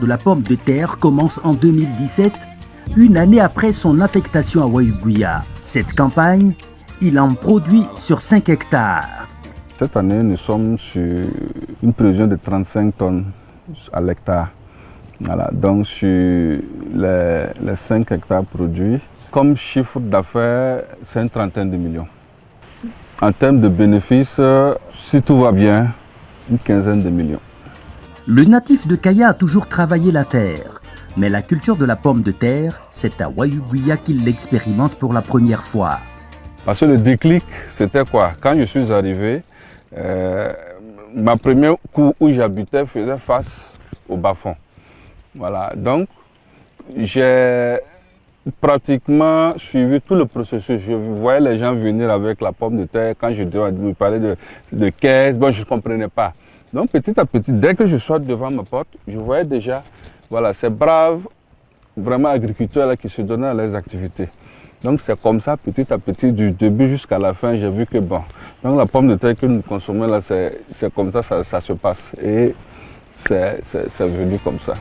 de la pomme de terre commence en 2017, une année après son affectation à Waïgouya. Cette campagne, il en produit sur 5 hectares. Cette année, nous sommes sur une prévision de 35 tonnes à l'hectare. Voilà, donc sur les 5 hectares produits, comme chiffre d'affaires, c'est une trentaine de millions. En termes de bénéfices, si tout va bien, une quinzaine de millions. Le natif de Kaya a toujours travaillé la terre, mais la culture de la pomme de terre, c'est à Waïgouya qu'il l'expérimente pour la première fois. Parce que le déclic, c'était quoi? Quand je suis arrivé, ma première cour où j'habitais faisait face au bas-fond. Voilà, donc j'ai pratiquement suivi tout le processus. Je voyais les gens venir avec la pomme de terre. Quand je me parlais de caisse, bon, je ne comprenais pas. Donc petit à petit, dès que je sors devant ma porte, je voyais déjà voilà, ces braves, vraiment agriculteurs là, qui se donnaient à leurs activités. Donc c'est comme ça, petit à petit, du début jusqu'à la fin, j'ai vu que bon, donc la pomme de terre que nous consommons là, c'est comme ça, ça se passe. Et c'est venu comme ça.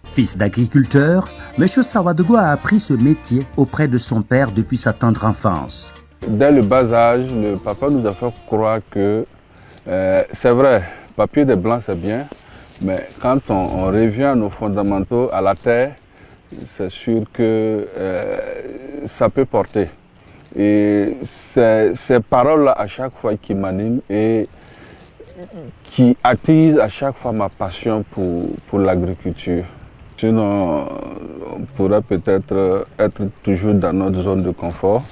Fils d'agriculteur, M. Sawadogo a appris ce métier auprès de son père depuis sa tendre enfance. Dès le bas âge, le papa nous a fait croire que c'est vrai, papier des blancs c'est bien, mais quand on revient à nos fondamentaux, à la terre, c'est sûr que ça peut porter. Et ces paroles-là à chaque fois qui m'animent et qui attisent à chaque fois ma passion pour l'agriculture. Sinon, on pourrait peut-être être toujours dans notre zone de confort.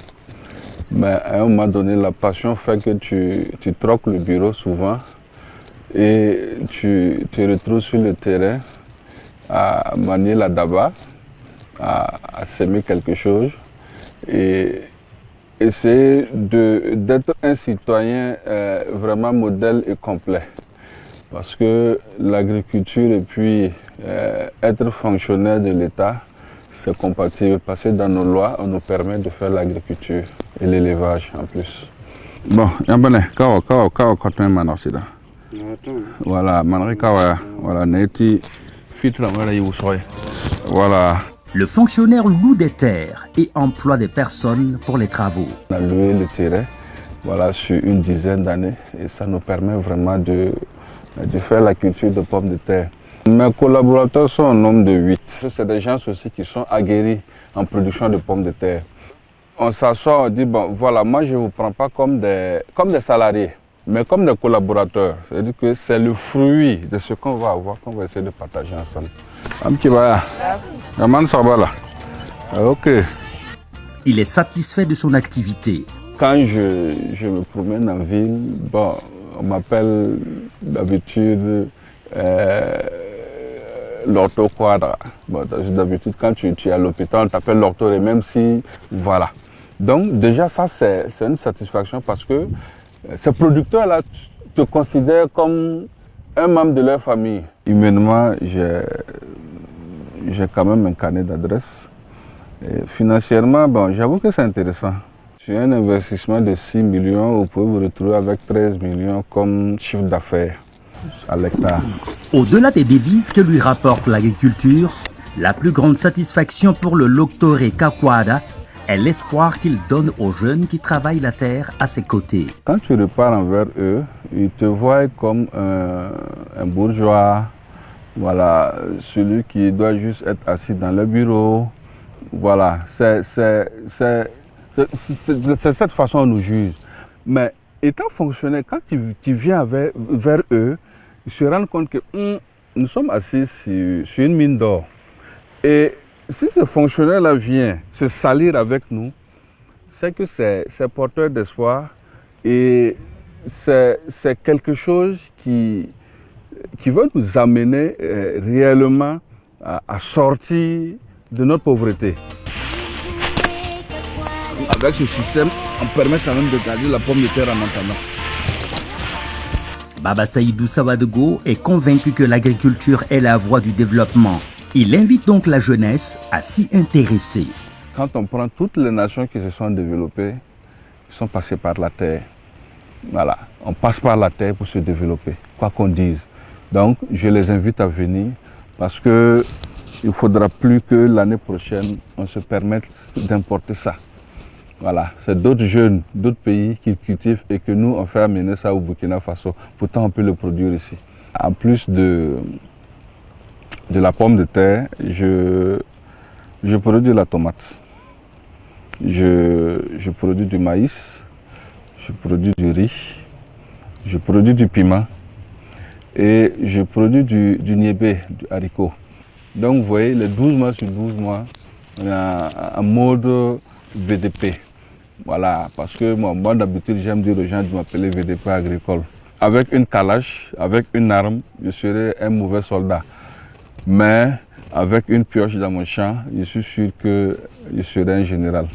Mais à un moment donné, la passion fait que tu troques le bureau souvent et tu te retrouves sur le terrain à manier la daba, à semer quelque chose et essayer d'être un citoyen vraiment modèle et complet. Parce que l'agriculture et puis être fonctionnaire de l'État, c'est compatible parce que dans nos lois, on nous permet de faire l'agriculture et l'élevage en plus. Bon, voilà, voilà. Le fonctionnaire loue des terres et emploie des personnes pour les travaux. On a loué le terrain voilà, sur une dizaine d'années et ça nous permet vraiment de faire la culture de pommes de terre. Mes collaborateurs sont au nombre de 8. C'est des gens aussi qui sont aguerris en production de pommes de terre. On s'assoit, on dit, bon voilà, moi je ne vous prends pas comme des salariés, mais comme des collaborateurs. C'est-à-dire que c'est le fruit de ce qu'on va avoir, qu'on va essayer de partager ensemble. Ok. Il est satisfait de son activité. Quand je me promène en ville, bon, on m'appelle d'habitude l'orthoquadra. Bon, d'habitude, quand tu es à l'hôpital, on t'appelle l'ortho, et même si, voilà. Donc déjà, ça, c'est une satisfaction parce que ces producteurs-là te considèrent comme un membre de leur famille. Humainement, j'ai quand même un carnet d'adresses. Financièrement, bon, j'avoue que c'est intéressant. Sur un investissement de 6 millions, vous pouvez vous retrouver avec 13 millions comme chiffre d'affaires à l'hectare. Au-delà des devises que lui rapporte l'agriculture, la plus grande satisfaction pour le Loctore Kakwada est l'espoir qu'il donne aux jeunes qui travaillent la terre à ses côtés. Quand tu repars envers eux, ils te voient comme un bourgeois, voilà, celui qui doit juste être assis dans le bureau. Voilà, c'est cette façon on nous juge. Mais étant fonctionnaire, quand tu viens vers eux, ils se rendent compte que nous sommes assis sur une mine d'or. Et si ce fonctionnaire-là vient se salir avec nous, c'est que c'est porteur d'espoir et c'est quelque chose qui veut nous amener réellement à sortir de notre pauvreté. Avec ce système, on permet quand même de garder la pomme de terre en attendant. Baba Saïdou Sawadogo est convaincu que l'agriculture est la voie du développement. Il invite donc la jeunesse à s'y intéresser. Quand on prend toutes les nations qui se sont développées, ils sont passées par la terre. Voilà, on passe par la terre pour se développer, quoi qu'on dise. Donc, je les invite à venir Parce qu'il ne faudra plus que l'année prochaine, on se permette d'importer ça. Voilà, c'est d'autres jeunes, d'autres pays qui cultivent et que nous, on fait amener ça au Burkina Faso. Pourtant, on peut le produire ici. En plus de la pomme de terre, je produis de la tomate. Je produis du maïs, je produis du riz, je produis du piment et je produis du niébé, du haricot. Donc vous voyez, les 12 mois sur 12 mois, on a un mode VDP. Voilà, parce que moi d'habitude, j'aime dire aux gens de m'appeler VDP agricole. Avec une calage, avec une arme, je serai un mauvais soldat. Mais avec une pioche dans mon champ, je suis sûr que je serai un général.